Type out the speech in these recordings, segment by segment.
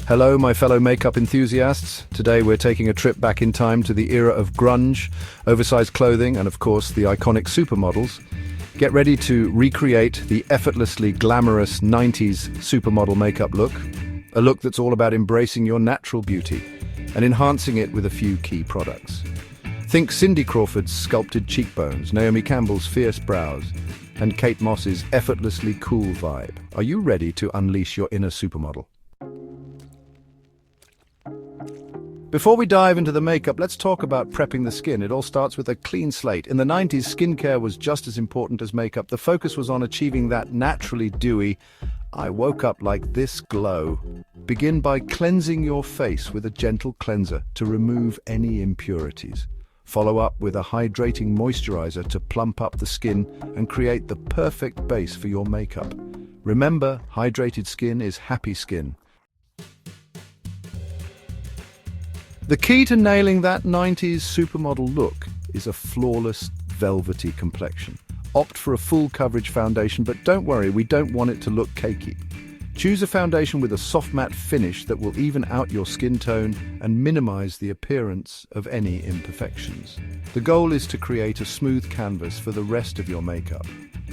Hello, my fellow makeup enthusiasts. Today we're taking a trip back in time to the era of grunge, oversized clothing, and of course the iconic supermodels. Get ready to recreate the effortlessly glamorous 90s supermodel makeup look. A look that's all about embracing your natural beauty and enhancing it with a few key products. Think Cindy Crawford's sculpted cheekbones, Naomi Campbell's fierce brows, and Kate Moss's effortlessly cool vibe. Are you ready to unleash your inner supermodel? Before we dive into the makeup, let's talk about prepping the skin. It all starts with a clean slate. In the 90s, skincare was just as important as makeup. The focus was on achieving that naturally dewy, I woke up like this glow. Begin by cleansing your face with a gentle cleanser to remove any impurities. Follow up with a hydrating moisturizer to plump up the skin and create the perfect base for your makeup. Remember, hydrated skin is happy skin. The key to nailing that 90s supermodel look is a flawless, velvety complexion. Opt for a full coverage foundation, but don't worry, we don't want it to look cakey. Choose a foundation with a soft matte finish that will even out your skin tone and minimize the appearance of any imperfections. The goal is to create a smooth canvas for the rest of your makeup.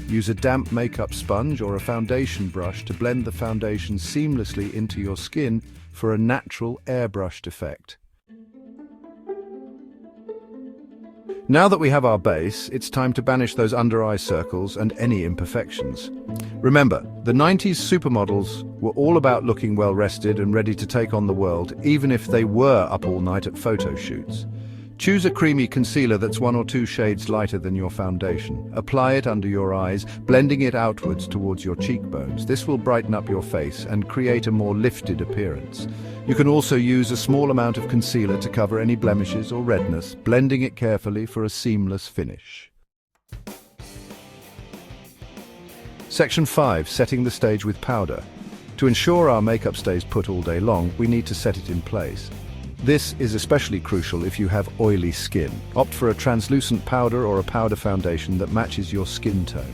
Use a damp makeup sponge or a foundation brush to blend the foundation seamlessly into your skin for a natural airbrushed effect. Now that we have our base, it's time to banish those under-eye circles and any imperfections. Remember, the 90s supermodels were all about looking well-rested and ready to take on the world, even if they were up all night at photo shoots. Choose a creamy concealer that's 1 or 2 shades lighter than your foundation. Apply it under your eyes, blending it outwards towards your cheekbones. This will brighten up your face and create a more lifted appearance. You can also use a small amount of concealer to cover any blemishes or redness, blending it carefully for a seamless finish. Section 5. Setting the stage with powder. To ensure our makeup stays put all day long, we need to set it in place. This is especially crucial if you have oily skin. Opt for a translucent powder or a powder foundation that matches your skin tone.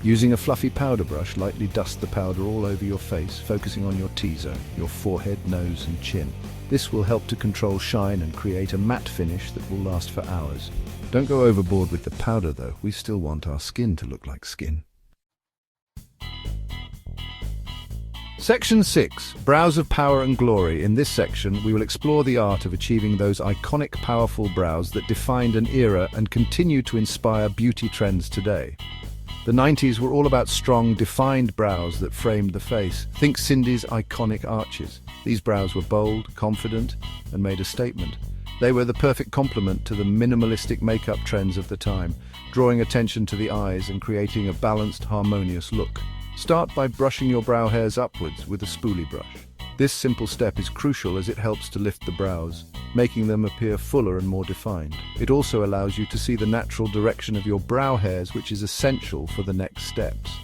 Using a fluffy powder brush, lightly dust the powder all over your face, focusing on your T-zone, your forehead, nose and chin. This will help to control shine and create a matte finish that will last for hours. Don't go overboard with the powder though, we still want our skin to look like skin. Section 6. Brows of Power and Glory. In this section, we will explore the art of achieving those iconic, powerful brows that defined an era and continue to inspire beauty trends today. The 90s were all about strong, defined brows that framed the face. Think Cindy's iconic arches. These brows were bold, confident, and made a statement. They were the perfect complement to the minimalistic makeup trends of the time, drawing attention to the eyes and creating a balanced, harmonious look. Start by brushing your brow hairs upwards with a spoolie brush. This simple step is crucial as it helps to lift the brows, making them appear fuller and more defined. It also allows you to see the natural direction of your brow hairs, which is essential for the next steps.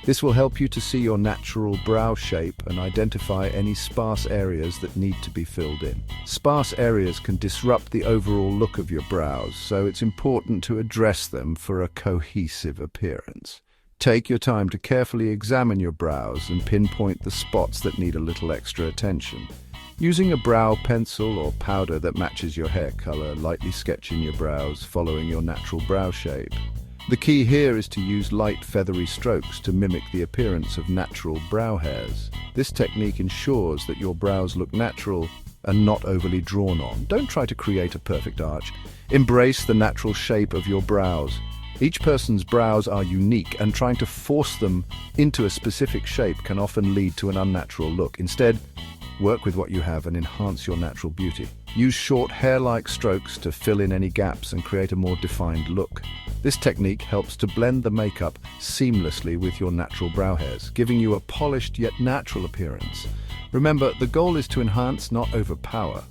This will help you to see your natural brow shape and identify any sparse areas that need to be filled in. Sparse areas can disrupt the overall look of your brows, so it's important to address them for a cohesive appearance. Take your time to carefully examine your brows and pinpoint the spots that need a little extra attention. Using a brow pencil or powder that matches your hair color, lightly sketch in your brows, following your natural brow shape. The key here is to use light feathery strokes to mimic the appearance of natural brow hairs. This technique ensures that your brows look natural and not overly drawn on. Don't try to create a perfect arch. Embrace the natural shape of your brows. Each person's brows are unique, and trying to force them into a specific shape can often lead to an unnatural look. Instead, work with what you have and enhance your natural beauty. Use short hair-like strokes to fill in any gaps and create a more defined look. This technique helps to blend the makeup seamlessly with your natural brow hairs, giving you a polished yet natural appearance. Remember, the goal is to enhance, not overpower.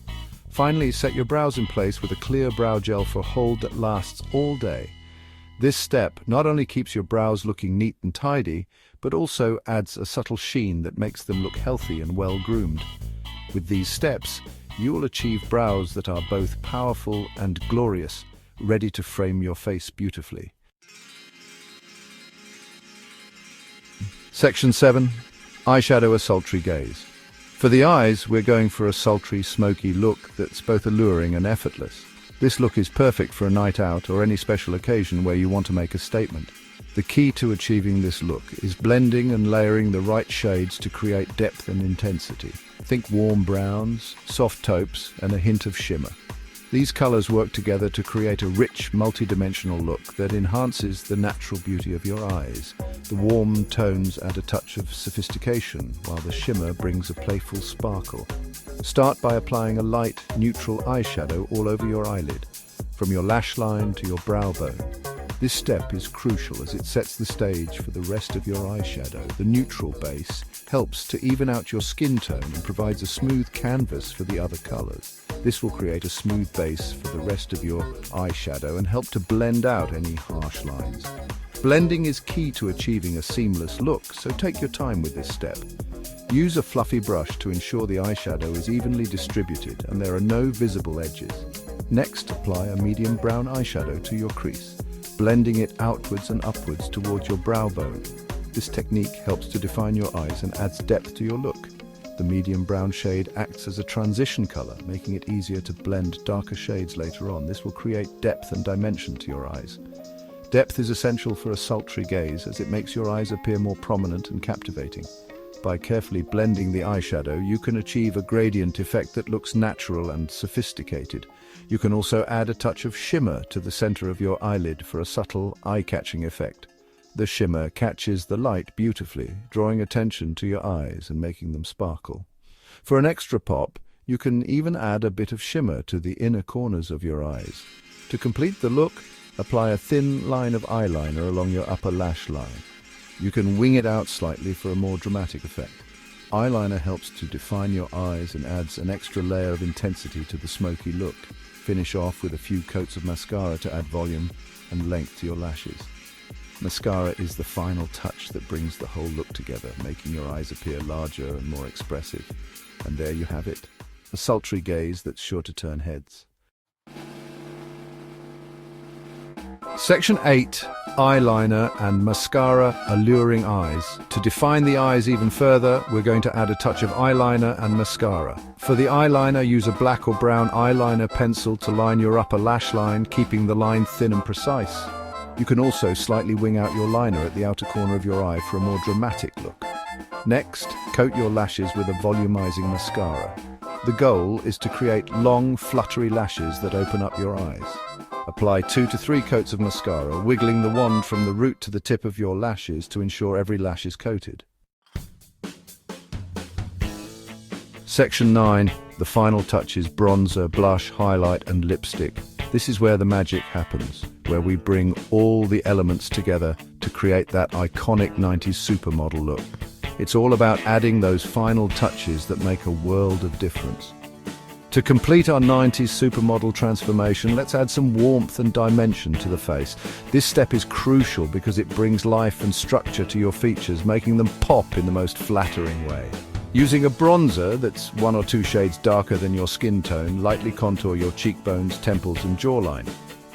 Finally, set your brows in place with a clear brow gel for a hold that lasts all day. This step not only keeps your brows looking neat and tidy, but also adds a subtle sheen that makes them look healthy and well-groomed. With these steps, you will achieve brows that are both powerful and glorious, ready to frame your face beautifully. Section 7. Eyeshadow a sultry gaze. For the eyes, we're going for a sultry, smoky look that's both alluring and effortless. This look is perfect for a night out or any special occasion where you want to make a statement. The key to achieving this look is blending and layering the right shades to create depth and intensity. Think warm browns, soft taupes, and a hint of shimmer. These colors work together to create a rich, multi-dimensional look that enhances the natural beauty of your eyes. The warm tones add a touch of sophistication, while the shimmer brings a playful sparkle. Start by applying a light, neutral eyeshadow all over your eyelid, from your lash line to your brow bone. This step is crucial as it sets the stage for the rest of your eyeshadow. The neutral base helps to even out your skin tone and provides a smooth canvas for the other colors. This will create a smooth base for the rest of your eyeshadow and help to blend out any harsh lines. Blending is key to achieving a seamless look, so take your time with this step. Use a fluffy brush to ensure the eyeshadow is evenly distributed and there are no visible edges. Next, apply a medium brown eyeshadow to your crease, blending it outwards and upwards towards your brow bone. This technique helps to define your eyes and adds depth to your look. The medium brown shade acts as a transition color, making it easier to blend darker shades later on. This will create depth and dimension to your eyes. Depth is essential for a sultry gaze as it makes your eyes appear more prominent and captivating. By carefully blending the eyeshadow, you can achieve a gradient effect that looks natural and sophisticated. You can also add a touch of shimmer to the center of your eyelid for a subtle, eye-catching effect. The shimmer catches the light beautifully, drawing attention to your eyes and making them sparkle. For an extra pop, you can even add a bit of shimmer to the inner corners of your eyes. To complete the look, apply a thin line of eyeliner along your upper lash line. You can wing it out slightly for a more dramatic effect. Eyeliner helps to define your eyes and adds an extra layer of intensity to the smoky look. Finish off with a few coats of mascara to add volume and length to your lashes. Mascara is the final touch that brings the whole look together, making your eyes appear larger and more expressive. And there you have it, a sultry gaze that's sure to turn heads. Section 8. Eyeliner and mascara alluring eyes. To define the eyes even further, we're going to add a touch of eyeliner and mascara. For the eyeliner, use a black or brown eyeliner pencil to line your upper lash line, keeping the line thin and precise. You can also slightly wing out your liner at the outer corner of your eye for a more dramatic look. Next, coat your lashes with a volumizing mascara. The goal is to create long, fluttery lashes that open up your eyes. Apply 2 to 3 coats of mascara, wiggling the wand from the root to the tip of your lashes to ensure every lash is coated. Section 9. The final touch is bronzer, blush, highlight and lipstick. This is where the magic happens, where we bring all the elements together to create that iconic 90s supermodel look. It's all about adding those final touches that make a world of difference. To complete our 90s supermodel transformation, let's add some warmth and dimension to the face. This step is crucial because it brings life and structure to your features, making them pop in the most flattering way. Using a bronzer that's 1 or 2 shades darker than your skin tone, lightly contour your cheekbones, temples and jawline.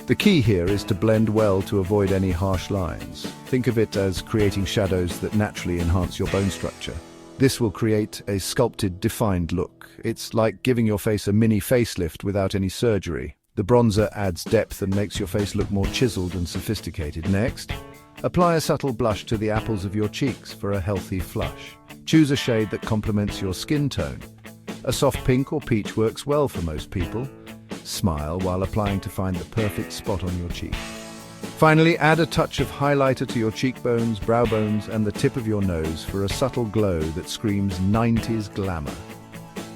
The key here is to blend well to avoid any harsh lines. Think of it as creating shadows that naturally enhance your bone structure. This will create a sculpted, defined look. It's like giving your face a mini facelift without any surgery. The bronzer adds depth and makes your face look more chiseled and sophisticated. Next, apply a subtle blush to the apples of your cheeks for a healthy flush. Choose a shade that complements your skin tone. A soft pink or peach works well for most people. Smile while applying to find the perfect spot on your cheek. Finally, add a touch of highlighter to your cheekbones, brow bones, and the tip of your nose for a subtle glow that screams 90s glamour.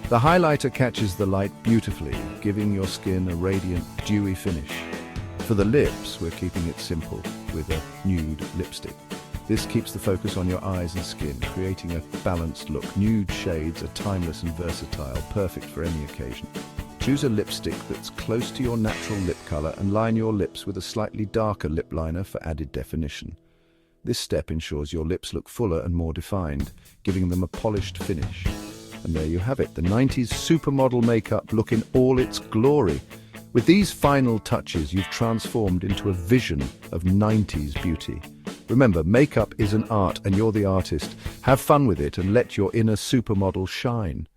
The highlighter catches the light beautifully, giving your skin a radiant, dewy finish. For the lips, we're keeping it simple with a nude lipstick. This keeps the focus on your eyes and skin, creating a balanced look. Nude shades are timeless and versatile, perfect for any occasion. Choose a lipstick that's close to your natural lip color and line your lips with a slightly darker lip liner for added definition. This step ensures your lips look fuller and more defined, giving them a polished finish. And there you have it, the 90s supermodel makeup look in all its glory. With these final touches, you've transformed into a vision of 90s beauty. Remember, makeup is an art and you're the artist. Have fun with it and let your inner supermodel shine.